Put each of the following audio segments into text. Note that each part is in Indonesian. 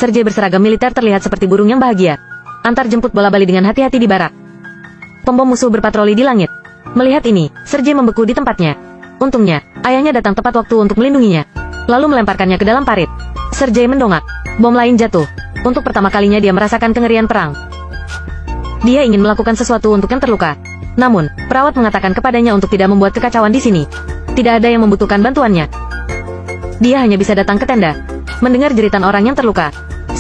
Sergei berseragam militer terlihat seperti burung yang bahagia. Antar jemput bola bali dengan hati-hati di barak. Pembom musuh berpatroli di langit. Melihat ini, Sergei membeku di tempatnya. Untungnya, ayahnya datang tepat waktu untuk melindunginya. Lalu melemparkannya ke dalam parit. Sergei mendongak. Bom lain jatuh. Untuk pertama kalinya dia merasakan kengerian perang. Dia ingin melakukan sesuatu untuk yang terluka. Namun, perawat mengatakan kepadanya untuk tidak membuat kekacauan di sini. Tidak ada yang membutuhkan bantuannya. Dia hanya bisa datang ke tenda. Mendengar jeritan orang yang terluka,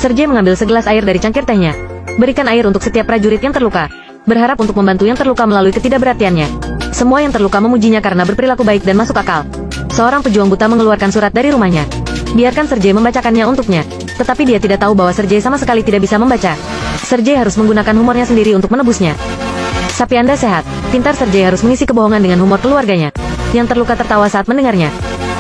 Sergei mengambil segelas air dari cangkir tehnya. Berikan air untuk setiap prajurit yang terluka. Berharap untuk membantu yang terluka melalui ketidakberhatiannya. Semua yang terluka memujinya karena berperilaku baik dan masuk akal. Seorang pejuang buta mengeluarkan surat dari rumahnya. Biarkan Sergei membacakannya untuknya. Tetapi dia tidak tahu bahwa Sergei sama sekali tidak bisa membaca. Sergei harus menggunakan humornya sendiri untuk menebusnya. Sapi Anda sehat. Pintar Sergei harus mengisi kebohongan dengan humor keluarganya. Yang terluka tertawa saat mendengarnya.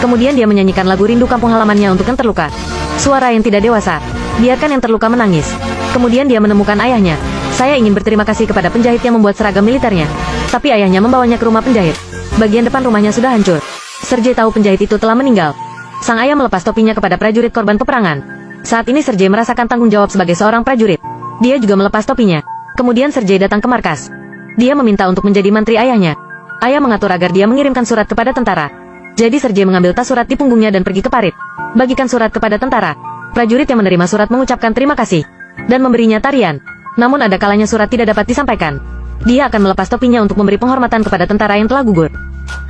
Kemudian dia menyanyikan lagu rindu kampung halamannya untuk yang terluka. Suara yang tidak dewasa. Biarkan yang terluka menangis. Kemudian dia menemukan ayahnya. Saya ingin berterima kasih kepada penjahit yang membuat seragam militernya. Tapi ayahnya membawanya ke rumah penjahit. Bagian depan rumahnya sudah hancur. Sergei tahu penjahit itu telah meninggal. Sang ayah melepas topinya kepada prajurit korban peperangan. Saat ini Sergei merasakan tanggung jawab sebagai seorang prajurit. Dia juga melepas topinya. Kemudian Sergei datang ke markas. Dia meminta untuk menjadi mantri ayahnya. Ayah mengatur agar dia mengirimkan surat kepada tentara. Jadi Sergei mengambil tas surat di punggungnya dan pergi ke parit. Bagikan surat kepada tentara. Prajurit yang menerima surat mengucapkan terima kasih. Dan memberinya tarian. Namun ada kalanya surat tidak dapat disampaikan. Dia akan melepas topinya untuk memberi penghormatan kepada tentara yang telah gugur.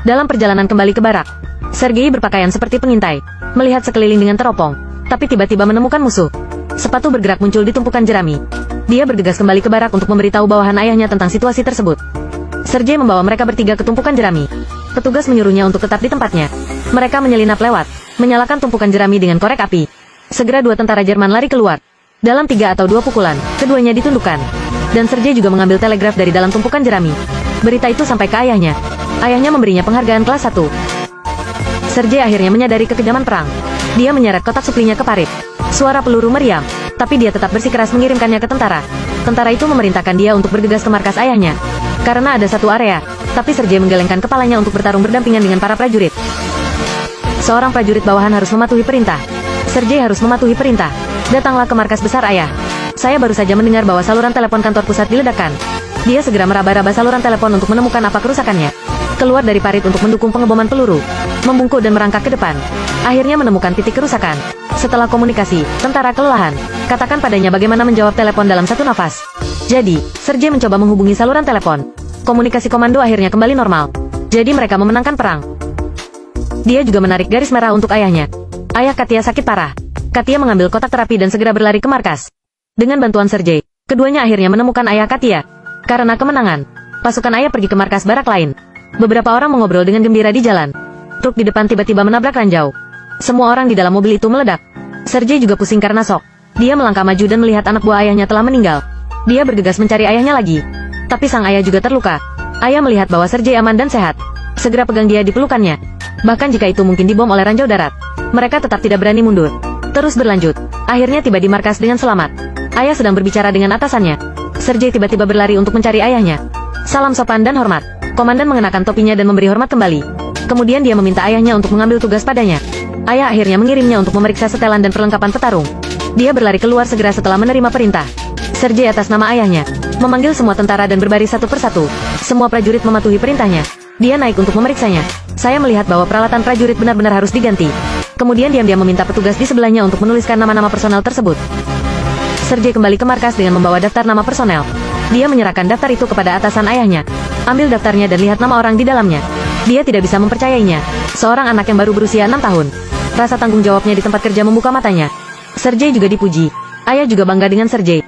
Dalam perjalanan kembali ke barak, Sergei berpakaian seperti pengintai. Melihat sekeliling dengan teropong. Tapi tiba-tiba menemukan musuh. Sepatu bergerak muncul di tumpukan jerami. Dia bergegas kembali ke barak untuk memberitahu bawahan ayahnya tentang situasi tersebut. Sergei membawa mereka bertiga ke tumpukan jerami. Petugas menyuruhnya untuk tetap di tempatnya. Mereka menyelinap lewat, menyalakan tumpukan jerami dengan korek api. Segera dua tentara Jerman lari keluar. Dalam 3 atau 2 pukulan, keduanya ditundukkan. Dan Sergei juga mengambil telegraf dari dalam tumpukan jerami. Berita itu sampai ke ayahnya. Ayahnya memberinya penghargaan kelas 1. Sergei akhirnya menyadari kekejaman perang. Dia menyeret kotak suplinya ke parit. Suara peluru meriam, tapi dia tetap bersikeras mengirimkannya ke tentara. Tentara itu memerintahkan dia untuk bergegas ke markas ayahnya. Karena ada satu area, tapi Sergei menggelengkan kepalanya untuk bertarung berdampingan dengan para prajurit. Seorang prajurit bawahan harus mematuhi perintah. Sergei harus mematuhi perintah. Datanglah ke markas besar ayah. Saya baru saja mendengar bahwa saluran telepon kantor pusat diledakkan. Dia segera meraba-raba saluran telepon untuk menemukan apa kerusakannya. Keluar dari parit untuk mendukung pengeboman peluru. Membungkuk dan merangkak ke depan. Akhirnya menemukan titik kerusakan. Setelah komunikasi, tentara kelelahan. Katakan padanya bagaimana menjawab telepon dalam satu nafas. Jadi, Sergei mencoba menghubungi saluran telepon. Komunikasi komando akhirnya kembali normal. Jadi mereka memenangkan perang. Dia juga menarik garis merah untuk ayahnya. Ayah Katia sakit parah. Katia mengambil kotak terapi dan segera berlari ke markas. Dengan bantuan Sergei, keduanya akhirnya menemukan ayah Katia. Karena kemenangan, pasukan ayah pergi ke markas barak lain. Beberapa orang mengobrol dengan gembira di jalan. Truk di depan tiba-tiba menabrak ranjau. Semua orang di dalam mobil itu meledak. Sergei juga pusing karena shock. Dia melangkah maju dan melihat anak buah ayahnya telah meninggal. Dia bergegas mencari ayahnya lagi. Tapi sang ayah juga terluka. Ayah melihat bahwa Sergei aman dan sehat. Segera pegang dia di pelukannya. Bahkan jika itu mungkin dibom oleh ranjau darat, mereka tetap tidak berani mundur. Terus berlanjut. Akhirnya tiba di markas dengan selamat. Ayah sedang berbicara dengan atasannya. Sergei tiba-tiba berlari untuk mencari ayahnya. Salam sopan dan hormat. Komandan mengenakan topinya dan memberi hormat kembali. Kemudian dia meminta ayahnya untuk mengambil tugas padanya. Ayah akhirnya mengirimnya untuk memeriksa setelan dan perlengkapan petarung. Dia berlari keluar segera setelah menerima perintah. Sergei atas nama ayahnya memanggil semua tentara dan berbaris satu persatu. Semua prajurit mematuhi perintahnya. Dia naik untuk memeriksanya. Saya melihat bahwa peralatan prajurit benar-benar harus diganti. Kemudian diam-diam meminta petugas di sebelahnya untuk menuliskan nama-nama personel tersebut. Sergei kembali ke markas dengan membawa daftar nama personel. Dia menyerahkan daftar itu kepada atasan ayahnya. Ambil daftarnya dan lihat nama orang di dalamnya. Dia tidak bisa mempercayainya. Seorang anak yang baru berusia 6 tahun. Rasa tanggung jawabnya di tempat kerja membuka matanya. Sergei juga dipuji. Ayah juga bangga dengan Sergei.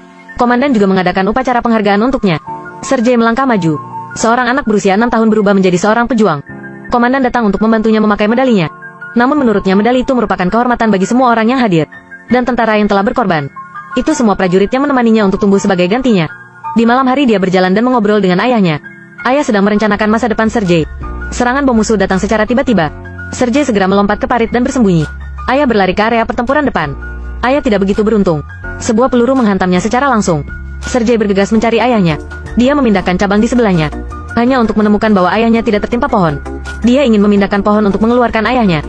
Komandan juga mengadakan upacara penghargaan untuknya. Sergei melangkah maju. Seorang anak berusia 6 tahun berubah menjadi seorang pejuang. Komandan datang untuk membantunya memakai medalinya. Namun menurutnya medali itu merupakan kehormatan bagi semua orang yang hadir. Dan tentara yang telah berkorban. Itu semua prajurit yang menemaninya untuk tumbuh sebagai gantinya. Di malam hari dia berjalan dan mengobrol dengan ayahnya. Ayah sedang merencanakan masa depan Sergei. Serangan bom musuh datang secara tiba-tiba. Sergei segera melompat ke parit dan bersembunyi. Ayah berlari ke area pertempuran depan. Ayah tidak begitu beruntung. Sebuah peluru menghantamnya secara langsung. Sergei bergegas mencari ayahnya. Dia memindahkan cabang di sebelahnya. Hanya untuk menemukan bahwa ayahnya tidak tertimpa pohon. Dia ingin memindahkan pohon untuk mengeluarkan ayahnya.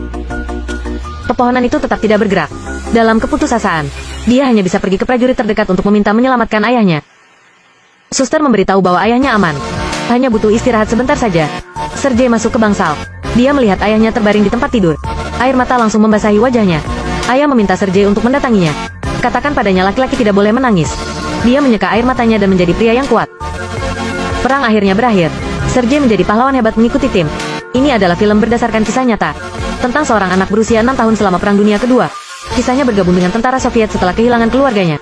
Pepohonan itu tetap tidak bergerak. Dalam keputusasaan, Dia hanya bisa pergi ke prajurit terdekat untuk meminta menyelamatkan ayahnya. Suster memberitahu bahwa ayahnya aman. Hanya butuh istirahat sebentar saja. Sergei masuk ke bangsal. Dia melihat ayahnya terbaring di tempat tidur. Air mata langsung membasahi wajahnya. Ayah meminta Sergei untuk mendatanginya. Katakan padanya laki-laki tidak boleh menangis. Dia menyeka air matanya dan menjadi pria yang kuat. Perang akhirnya berakhir. Sergei menjadi pahlawan hebat mengikuti tim. Ini adalah film berdasarkan kisah nyata. Tentang seorang anak berusia 6 tahun selama Perang Dunia Kedua. Kisahnya bergabung dengan tentara Soviet setelah kehilangan keluarganya.